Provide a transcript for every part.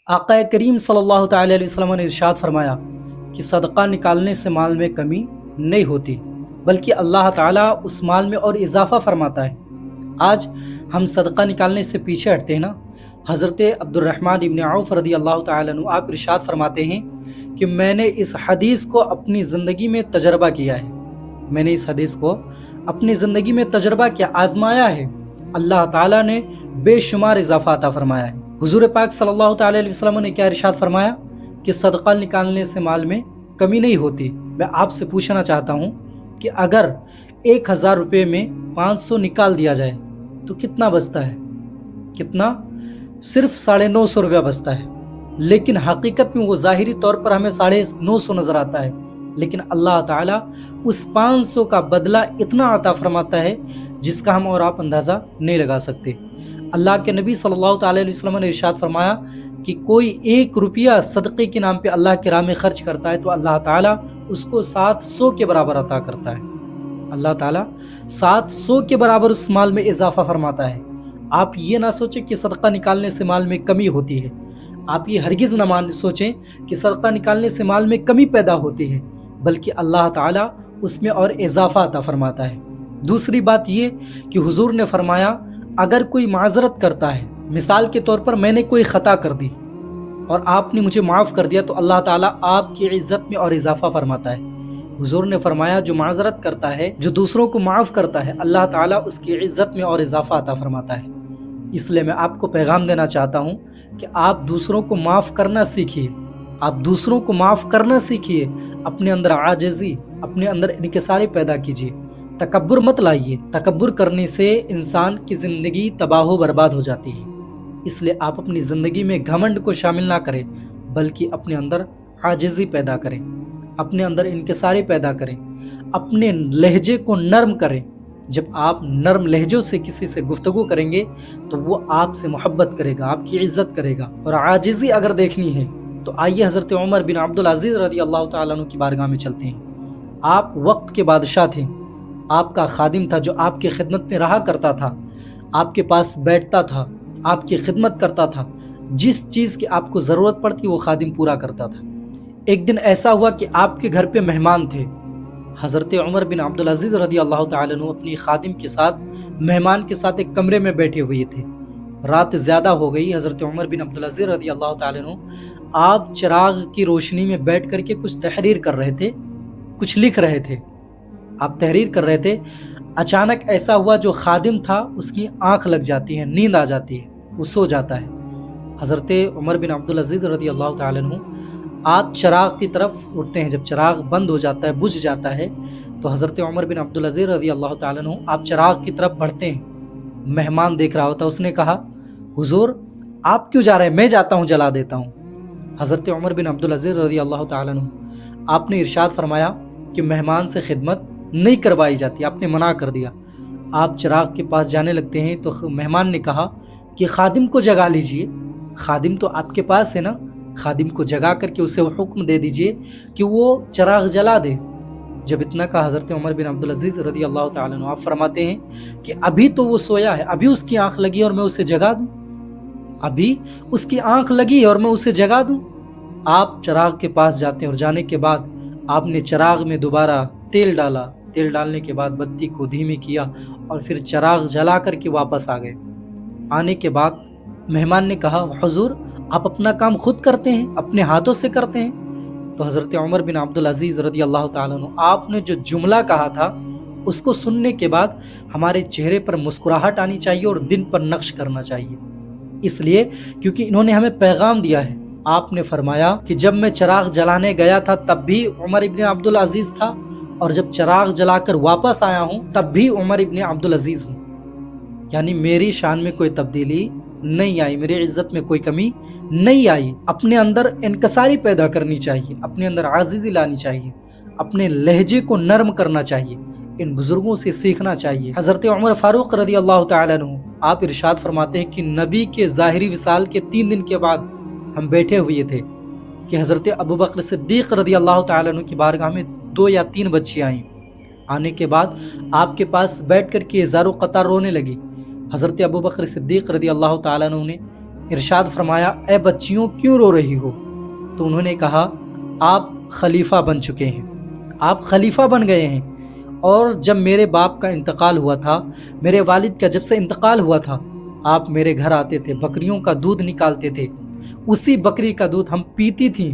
आक़ा करीम सल्लल्लाहु ताला अलैहि वसल्लम ने इरशाद फरमाया कि सदका निकालने से माल में कमी नहीं होती, बल्कि अल्लाह ताला उस माल में और इजाफ़ा फरमाता है। आज हम सदका निकालने से पीछे हटते हैं ना। हज़रत अब्दुर्रहमान इब्न औफ़ रदी अल्लाह ताला अन्हु आप इरशाद फरमाते हैं कि मैंने इस हदीस को अपनी ज़िंदगी में तजर्बा किया है। मैंने इस हदीस को अपनी ज़िंदगी में तजर्बा किया, आज़माया है। अल्लाह ताला ने बेशुमार इजाफ़ा अता फरमाया है। हुज़ूर पाक सल्लल्लाहु ताला अलैहि वसल्लम ने क्या इरशाद फरमाया कि सदका निकालने से माल में कमी नहीं होती। मैं आपसे पूछना चाहता हूँ कि अगर 1000 रुपये में 500 निकाल दिया जाए तो कितना बचता है? कितना? सिर्फ 950 रुपया बचता है। लेकिन हकीकत में वो ज़ाहिरी तौर पर हमें 950 नज़र आता है, लेकिन अल्लाह ताला उस 500 का बदला इतना अता फरमाता है जिसका हम और आप अंदाज़ा नहीं लगा सकते। अल्लाह के नबी सल्लल्लाहु अलैहि वसल्लम ने इरशाद फरमाया कि कोई 1 रुपया सदक़े के नाम पे अल्लाह की राह में खर्च करता है तो अल्लाह ताला उसको 700 के बराबर अता करता है। अल्लाह ताला 700 के बराबर उस माल में इजाफ़ा फरमाता है। आप ये ना सोचें कि सदका निकालने से माल में कमी होती है। आप ये हरगिज़ ना सोचें कि सदका निकालने से माल में कमी पैदा होती है, बल्कि अल्लाह ताला उसमें और इजाफ़ा अता फरमाता है। दूसरी बात ये कि हुजूर ने फरमाया अगर कोई माज़रत करता है, मिसाल के तौर पर मैंने कोई ख़ता कर दी और आपने मुझे माफ़ कर दिया, तो अल्लाह ताला आपकी इज़्ज़त में और इजाफ़ा फरमाता है। हुजूर ने फरमाया जो माज़रत करता है, जो दूसरों को माफ़ करता है, अल्लाह ताला उसकी इज़्ज़त में और इजाफ़ा अता फरमाता है। इसलिए मैं आपको पैगाम देना चाहता हूँ कि आप दूसरों को माफ़ करना सीखिए। आप दूसरों को माफ़ करना सीखिए। अपने अंदर आजिज़ी, अपने अंदर इनकिसारी पैदा कीजिए। तकब्बुर मत लाइए। तकब्बुर करने से इंसान की ज़िंदगी तबाह बर्बाद हो जाती है। इसलिए आप अपनी ज़िंदगी में घमंड को शामिल ना करें, बल्कि अपने अंदर आजिज़ी पैदा करें, अपने अंदर इनकिसारी पैदा करें, अपने लहजे को नर्म करें। जब आप नर्म लहजों से किसी से गुफ्तगू करेंगे तो वो आपसे मोहब्बत करेगा, आपकी इज़्ज़त करेगा। और आजिज़ी अगर देखनी है तो आइए हज़रत उमर बिन अब्दुल अज़ीज़ रज़ी अल्लाह ताला अन्हु की बारगाह में चलते हैं। आप वक्त के बादशाह थे, आपका खादिम था जो आपकी खिदमत में रहा करता था, आपके पास बैठता था, आपकी खिदमत करता था। जिस चीज़ की आपको ज़रूरत पड़ती वो खादिम पूरा करता था। एक दिन ऐसा हुआ कि आपके घर पे मेहमान थे। हज़रत उमर बिन अब्दुल अज़ीज़ रज़ी अल्लाह ताला अन्हु अपनी खादिम के साथ, मेहमान के साथ एक कमरे में बैठे हुए थे। रात ज़्यादा हो गई। हज़रत उमर बिन अब्दुल अज़ीज़ रज़ी अल्लाह ताला अन्हु आप चिराग की रोशनी में बैठ कर के कुछ तहरीर कर रहे थे, कुछ लिख रहे थे। आप तहरीर कर रहे थे। अचानक ऐसा हुआ जो खादिम था उसकी आँख लग जाती है, नींद आ जाती है, वो सो जाता है। हज़रत उमर बिन अब्दुल अज़ीज़ रज़ी अल्लाह ताला अन्हु आप चिराग की तरफ उठते हैं। जब चिराग बंद हो जाता है, बुझ जाता है, तो हज़रत उमर बिन अब्दुल अज़ीज़ रज़ी अल्लाह ताला अन्हु आप चिराग की तरफ बढ़ते हैं। मेहमान देख रहा होता, उसने कहा हुजूर आप क्यों जा रहे हैं? मैं जाता हूँ, जला देता हूँ। हज़रत उमर बिन अब्दुल अज़ीज़ रज़ी अल्लाह ताला अन्हु आपने इरशाद फरमाया कि मेहमान से खिदमत नहीं करवाई जाती, आपने मना कर दिया। आप चिराग के पास जाने लगते हैं तो मेहमान ने कहा कि खादिम को जगा लीजिए, खादिम तो आपके पास है ना, खादिम को जगा करके उसे हुक्म दे दीजिए कि वो चिराग जला दे। जब इतना कहा हज़रत उमर बिन अब्दुल अज़ीज़ रज़ी अल्लाह ताला अन्हु आप फरमाते हैं कि अभी तो वो सोया है, अभी उसकी आँख लगी और मैं उसे जगा दूँ? अभी उसकी आँख लगी और मैं उसे जगा दूँ? आप चिराग के पास जाते हैं और जाने के बाद आपने चिराग में दोबारा तेल डाला। तेल डालने के बाद बत्ती को धीमी किया और फिर चिराग जला करके वापस आ गए। आने के बाद मेहमान ने कहा हुजूर आप अपना काम खुद करते हैं, अपने हाथों से करते हैं? तो हज़रत उमर बिन अब्दुल अज़ीज़ रज़ी अल्लाह ताला अन्हु आपने जो जुमला कहा था उसको सुनने के बाद हमारे चेहरे पर मुस्कुराहट आनी चाहिए और दिन पर नक्श करना चाहिए। इसलिए क्योंकि इन्होंने हमें पैगाम दिया है। आपने फरमाया कि जब मैं चिराग जलाने गया था तब भी उमर इब्न अब्दुल अज़ीज़ था, और जब चिराग जलाकर वापस आया हूँ तब भी उमर इब्न अब्दुल अज़ीज़ हूँ। यानी मेरी शान में कोई तब्दीली नहीं आई, मेरी इज़्ज़त में कोई कमी नहीं आई। अपने अंदर इनकसारी पैदा करनी चाहिए, अपने अंदर आज़िज़ी लानी चाहिए, अपने लहजे को नरम करना चाहिए, इन बुज़ुर्गों से सीखना चाहिए। हज़रत उमर फ़ारूक रज़ी अल्लाह ताला अन्हु आप इरशाद फरमाते हैं कि नबी के ज़ाहिरी विसाल के 3 दिन के बाद हम बैठे हुए थे कि हज़रत अबू बकर सिद्दीक़ रज़ी अल्लाह ताला अन्हु की बारगाह में 2 या 3 बच्चियाँ आईं। आने के बाद आपके पास बैठ कर के ज़ारो क़तार रोने लगी। हज़रत अबू बकर सिद्दीक़ रज़ी अल्लाह ताला अन्हु ने ارشاد فرمایا اے بچیوں کیوں رو رہی ہو؟ تو انہوں نے کہا آپ خلیفہ بن چکے ہیں، آپ خلیفہ بن گئے ہیں، اور جب میرے باپ کا انتقال ہوا تھا، میرے والد کا جب سے انتقال ہوا تھا، آپ میرے گھر آتے تھے، بکریوں کا دودھ نکالتے تھے، اسی بکری کا دودھ ہم پیتی تھیں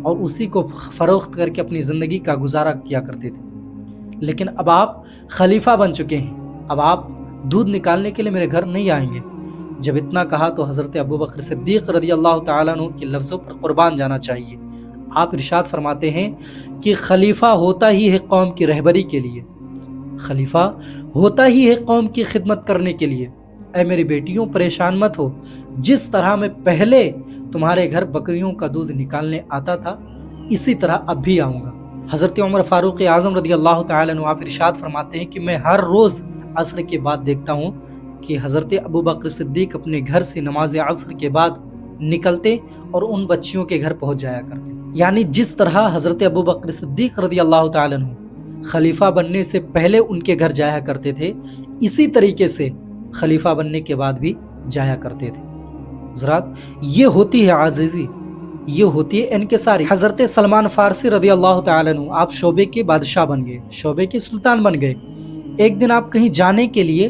اور اسی کو فروخت کر کے اپنی زندگی کا گزارا کیا کرتے تھے۔ لیکن اب آپ خلیفہ بن چکے ہیں، اب آپ دودھ نکالنے کے لیے میرے گھر نہیں آئیں گے۔ جب اتنا کہا تو حضرت ابوبکر صدیق رضی اللہ تعالیٰ عنہ کے لفظوں پر قربان جانا چاہیے۔ آپ ارشاد فرماتے ہیں کہ خلیفہ ہوتا ہی ہے قوم کی رہبری کے لیے، خلیفہ ہوتا ہی ہے قوم کی خدمت کرنے کے لیے۔ اے میری بیٹیوں پریشان مت ہو، جس طرح میں پہلے تمہارے گھر بکریوں کا دودھ نکالنے آتا تھا اسی طرح اب بھی آؤں گا۔ حضرت عمر فاروق اعظم رضی اللہ تعالیٰ عنہ آپ ارشاد فرماتے ہیں کہ میں ہر روز عصر کے بعد دیکھتا ہوں کہ حضرت ابوبکر صدیق اپنے گھر سے نماز عصر کے بعد نکلتے اور ان بچیوں کے گھر پہنچ جایا کرتے۔ یعنی جس طرح حضرت ابوبکر صدیق رضی اللہ تعالیٰ عنہ خلیفہ بننے سے پہلے ان کے گھر جایا کرتے تھے، اسی طریقے سے خلیفہ بننے کے بعد بھی جایا کرتے تھے۔ حضرات یہ ہوتی ہے عاجزی، یہ ہوتی ہے انکساری۔ حضرت سلمان فارسی رضی اللہ تعالیٰ عنہ آپ شعبے کے بادشاہ بن گئے، شعبے کے سلطان بن گئے۔ ایک دن آپ کہیں جانے کے لیے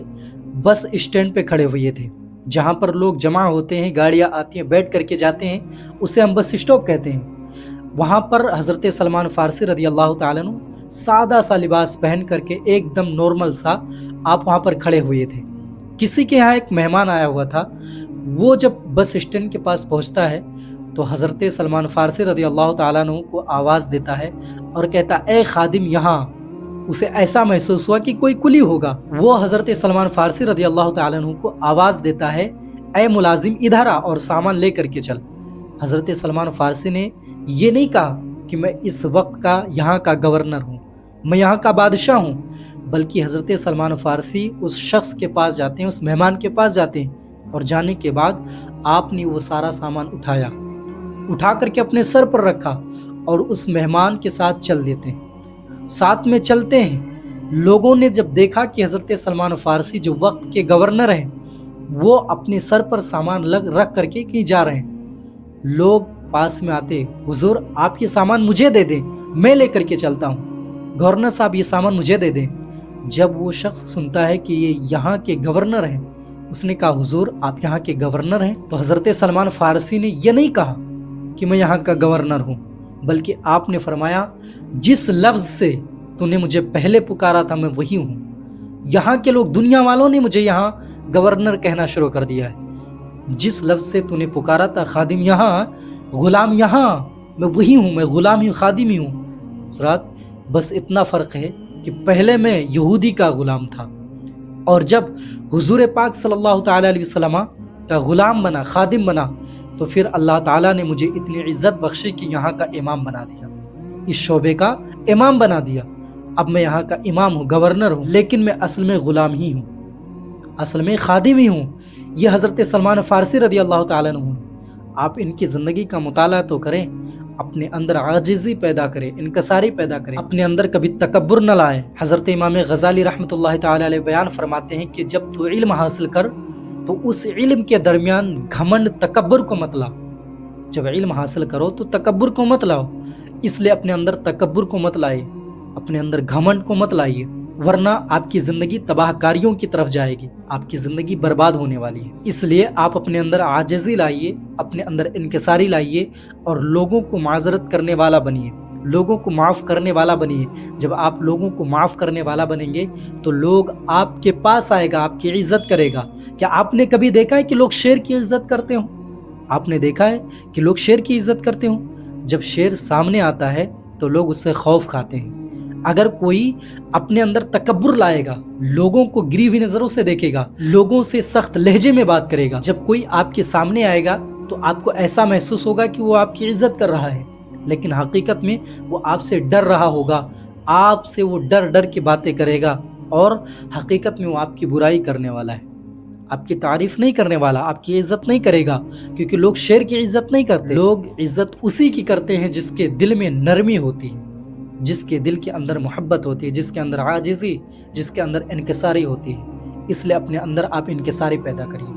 بس اسٹینڈ پہ کھڑے ہوئے تھے، جہاں پر لوگ جمع ہوتے ہیں، گاڑیاں آتی ہیں، بیٹھ کر کے جاتے ہیں، اسے ہم بس اسٹاپ کہتے ہیں۔ وہاں پر حضرت سلمان فارسی رضی اللہ تعالیٰ عنہ سادہ سا لباس پہن کر کے ایک دم نارمل سا آپ وہاں پر کھڑے ہوئے تھے۔ کسی کے یہاں ایک مہمان آیا ہوا تھا، وہ جب بس اسٹینڈ کے پاس پہنچتا ہے تو حضرت سلمان فارسی رضی اللہ تعالیٰ عنہ کو آواز دیتا ہے اور کہتا اے خادم یہاں۔ اسے ایسا محسوس ہوا کہ کوئی کلی ہوگا۔ وہ حضرت سلمان فارسی رضی اللہ تعالیٰ عنہ کو آواز دیتا ہے اے ملازم ادھر آ اور سامان لے کر کے چل۔ حضرت سلمان فارسی نے یہ نہیں کہا کہ میں اس وقت کا یہاں کا گورنر ہوں، میں یہاں کا بادشاہ ہوں، بلکہ حضرت سلمان فارسی اس شخص کے پاس جاتے ہیں، اس مہمان کے پاس جاتے ہیں، اور جانے کے بعد آپ نے وہ سارا سامان اٹھا کر کے اپنے سر پر رکھا اور اس مہمان کے ساتھ چل دیتے ہیں، ساتھ میں چلتے ہیں۔ لوگوں نے جب دیکھا کہ حضرت سلمان فارسی جو وقت کے گورنر ہیں وہ اپنے سر پر سامان رکھ کر کے کہیں جا رہے ہیں، لوگ پاس میں آتے حضور آپ یہ سامان مجھے دے دیں، میں لے کر کے چلتا ہوں، گورنر صاحب یہ سامان مجھے دے دیں۔ جب وہ شخص سنتا ہے کہ یہ یہاں کے گورنر ہیں، اس نے کہا حضور آپ یہاں کے گورنر ہیں؟ تو حضرت سلمان فارسی نے یہ نہیں کہا کہ میں یہاں کا گورنر ہوں، بلکہ آپ نے فرمایا جس لفظ سے تو نے مجھے پہلے پکارا تھا میں وہی ہوں۔ یہاں کے لوگ دنیا والوں نے مجھے یہاں گورنر کہنا شروع کر دیا ہے، جس لفظ سے تو نے پکارا تھا خادم یہاں، غلام یہاں، میں وہی ہوں، میں غلام ہی خادم ہی ہوں۔ حضرات بس اتنا فرق ہے کہ پہلے میں یہودی کا غلام تھا، اور جب حضور پاک صلی اللہ تعالیٰ علیہ وسلم کا غلام بنا، خادم بنا، تو پھر اللہ تعالیٰ نے مجھے اتنی عزت بخشی کہ یہاں کا امام بنا دیا، اس شعبے کا امام بنا دیا۔ اب میں یہاں کا امام ہوں، گورنر ہوں، لیکن میں اصل میں غلام ہی ہوں، اصل میں خادم ہی ہوں۔ یہ حضرت سلمان فارسی رضی اللہ تعالیٰ عنہ، آپ ان کی زندگی کا مطالعہ تو کریں، اپنے اندر عاجزی پیدا کریں، انکساری پیدا کریں، اپنے اندر کبھی تکبر نہ لائیں۔ حضرت امام غزالی رحمۃ اللہ تعالیٰ علیہ بیان فرماتے ہیں کہ جب تو علم حاصل کر تو اس علم کے درمیان گھمنڈ تکبر کو مت لا۔ جب علم حاصل کرو تو تکبر کو مت لاؤ، اس لیے اپنے اندر تکبر کو مت لائیے، اپنے اندر گھمنڈ کو مت لائیے، ورنہ آپ کی زندگی تباہ کاریوں کی طرف جائے گی، آپ کی زندگی برباد ہونے والی ہے۔ اس لیے آپ اپنے اندر عاجزی لائیے، اپنے اندر انکساری لائیے، اور لوگوں کو معذرت کرنے والا بنیے، لوگوں کو معاف کرنے والا بنیے۔ جب آپ لوگوں کو معاف کرنے والا بنیں گے تو لوگ آپ کے پاس آئے گا، آپ کی عزت کرے گا۔ کیا آپ نے کبھی دیکھا ہے کہ لوگ شیر کی عزت کرتے ہوں؟ آپ نے دیکھا ہے کہ لوگ شیر کی عزت کرتے ہوں؟ جب شیر سامنے آتا ہے تو لوگ اس سے خوف کھاتے ہیں۔ اگر کوئی اپنے اندر تکبر لائے گا، لوگوں کو گری ہوئی نظروں سے دیکھے گا، لوگوں سے سخت لہجے میں بات کرے گا، جب کوئی آپ کے سامنے آئے گا تو آپ کو ایسا محسوس ہوگا کہ وہ آپ کی عزت کر رہا ہے، لیکن حقیقت میں وہ آپ سے ڈر رہا ہوگا، آپ سے وہ ڈر کے باتیں کرے گا، اور حقیقت میں وہ آپ کی برائی کرنے والا ہے، آپ کی تعریف نہیں کرنے والا، آپ کی عزت نہیں کرے گا، کیونکہ لوگ شیر کی عزت نہیں کرتے۔ لوگ عزت اسی کی کرتے ہیں جس کے دل میں نرمی ہوتی ہے، جس کے دل کے اندر محبت ہوتی ہے، جس کے اندر عاجزی، جس کے اندر انکساری ہوتی ہے۔ اس لیے اپنے اندر آپ انکساری پیدا کریے۔